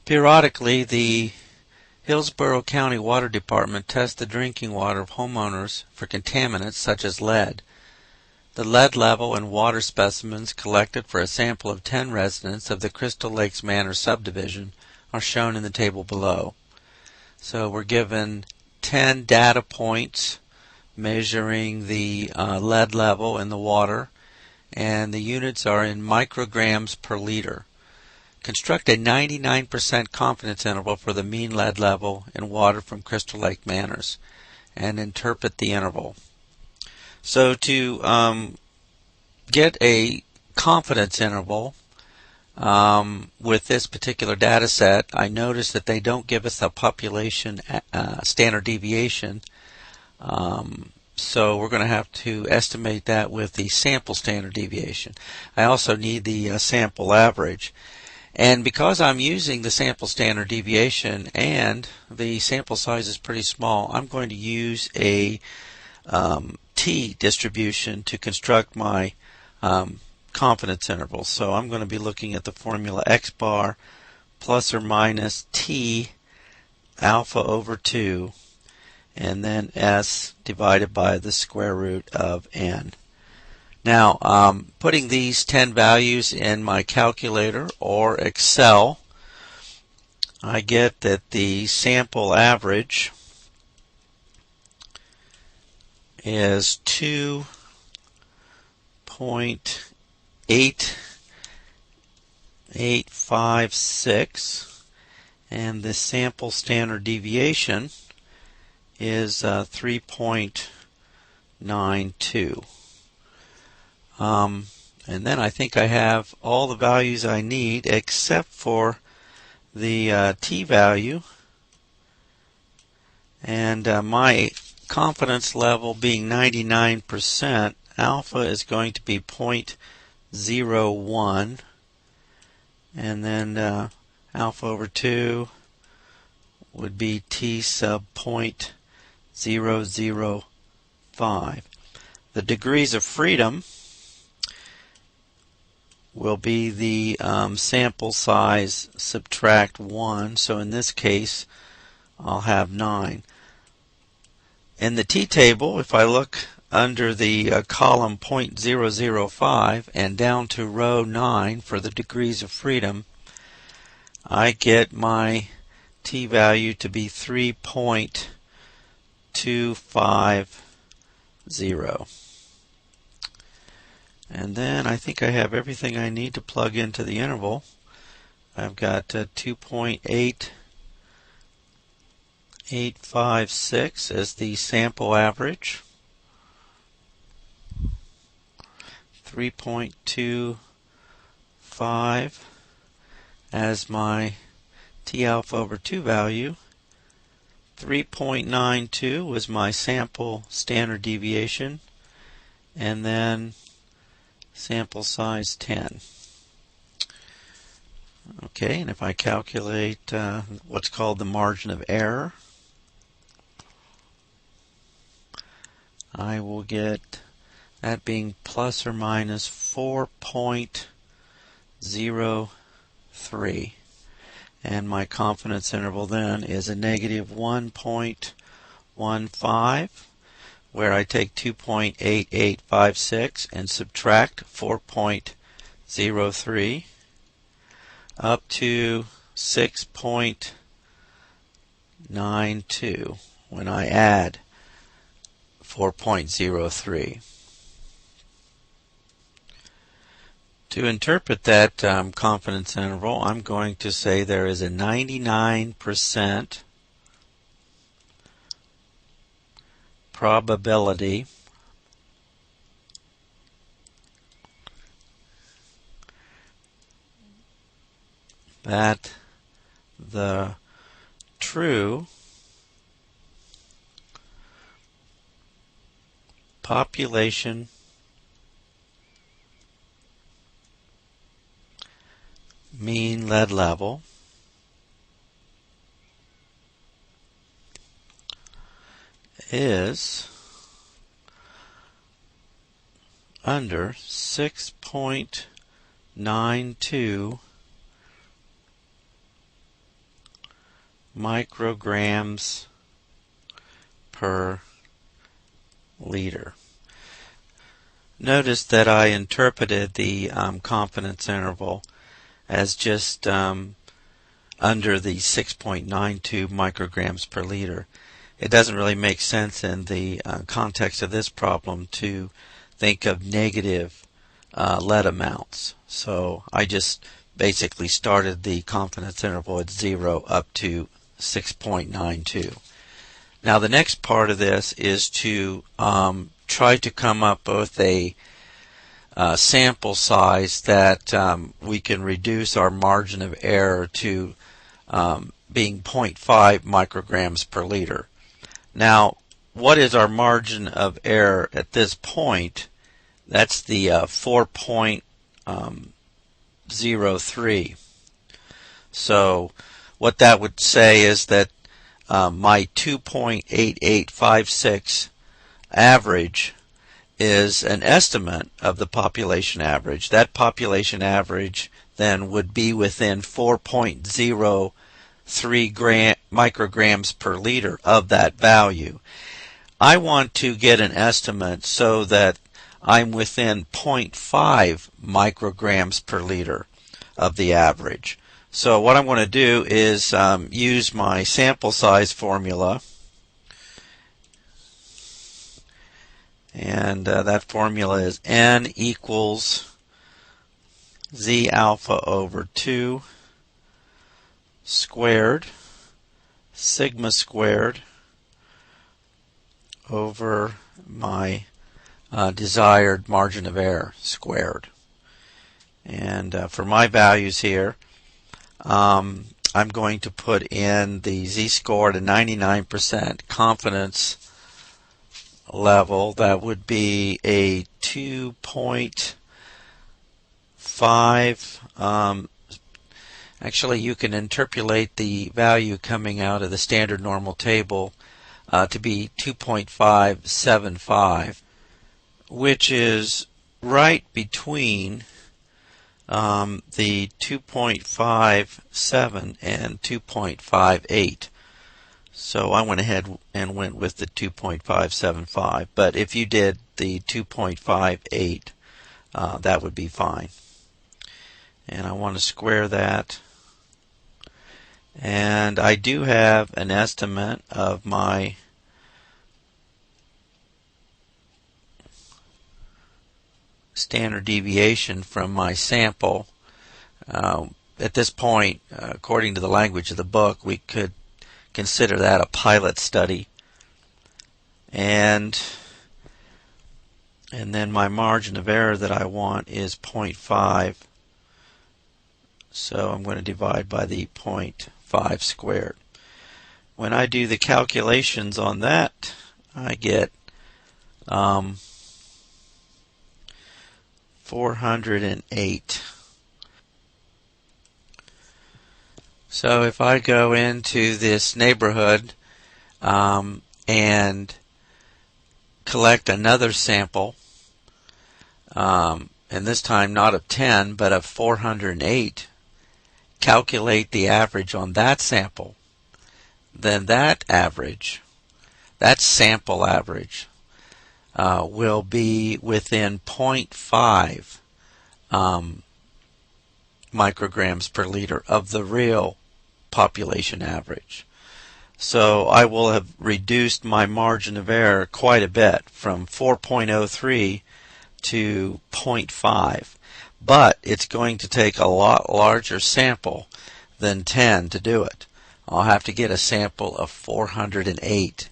Periodically, the Hillsborough County Water Department tests the drinking water of homeowners for contaminants such as lead. The lead level and water specimens collected for a sample of 10 residents of the Crystal Lakes Manor subdivision are shown in the table below. So we're given 10 data points measuring the lead level in the water, and the units are in micrograms per liter. Construct a 99% confidence interval for the mean lead level in water from Crystal Lake Manors and interpret the interval. So to get a confidence interval with this particular data set, I notice that they don't give us a population standard deviation. So we're going to have to estimate that with the sample standard deviation. I also need the sample average. And because I'm using the sample standard deviation and the sample size is pretty small, I'm going to use a t distribution to construct my confidence interval. So I'm going to be looking at the formula x bar plus or minus t alpha over 2, and then s divided by the square root of n. Now, putting these 10 values in my calculator or Excel, I get that the sample average is 2.8856, and the sample standard deviation is 3.92. And then I think I have all the values I need except for the t value, and my confidence level being 99%, alpha is going to be 0.01, and then alpha over 2 would be t sub 0.005. The degrees of freedom will be the sample size subtract 1, so in this case I'll have 9. In the t-table, if I look under the column 0.005 and down to row 9 for the degrees of freedom, I get my t-value to be 3.250. And then I think I have everything I need to plug into the interval. I've got 2.8856 as the sample average, 3.25 as my t alpha over 2 value, 3.92 was my sample standard deviation, and then sample size 10. Okay, and if I calculate what's called the margin of error, I will get that being plus or minus 4.03. And my confidence interval then is a negative 1.15, where I take 2.8856 and subtract 4.03 up to 6.92 when I add 4.03. To interpret that confidence interval, I'm going to say there is a 99% probability that the true population mean lead level is under 6.92 micrograms per liter. Notice that I interpreted the confidence interval as just under the 6.92 micrograms per liter. It doesn't really make sense in the context of this problem to think of negative lead amounts. So I just basically started the confidence interval at 0 up to 6.92. Now the next part of this is to try to come up with a sample size that we can reduce our margin of error to being 0.5 micrograms per liter. Now, what is our margin of error at this point? That's the 4.03. So what that would say is that my 2.8856 average is an estimate of the population average. That population average then would be within 4.03 micrograms per liter of that value. I want to get an estimate so that I'm within 0.5 micrograms per liter of the average. So what I'm going to do is use my sample size formula, and that formula is n equals z alpha over 2 squared sigma squared over my desired margin of error squared. And for my values here, I'm going to put in the z-score at a 99% confidence level. That would be a 2.5. Actually, you can interpolate the value coming out of the standard normal table to be 2.575, which is right between the 2.57 and 2.58. So I went ahead and went with the 2.575. But if you did the 2.58, that would be fine. And I want to square that. And I do have an estimate of my standard deviation from my sample. At this point, according to the language of the book, we could consider that a pilot study. And then my margin of error that I want is 0.5. So I'm going to divide by the 0.5 squared. When I do the calculations on that, I get 408. So if I go into this neighborhood and collect another sample, and this time not of 10 but of 408, calculate the average on that sample, then that average, that sample average, will be within 0.5 micrograms per liter of the real population average. So I will have reduced my margin of error quite a bit, from 4.03 to 0.5. But it's going to take a lot larger sample than 10 to do it. I'll have to get a sample of 408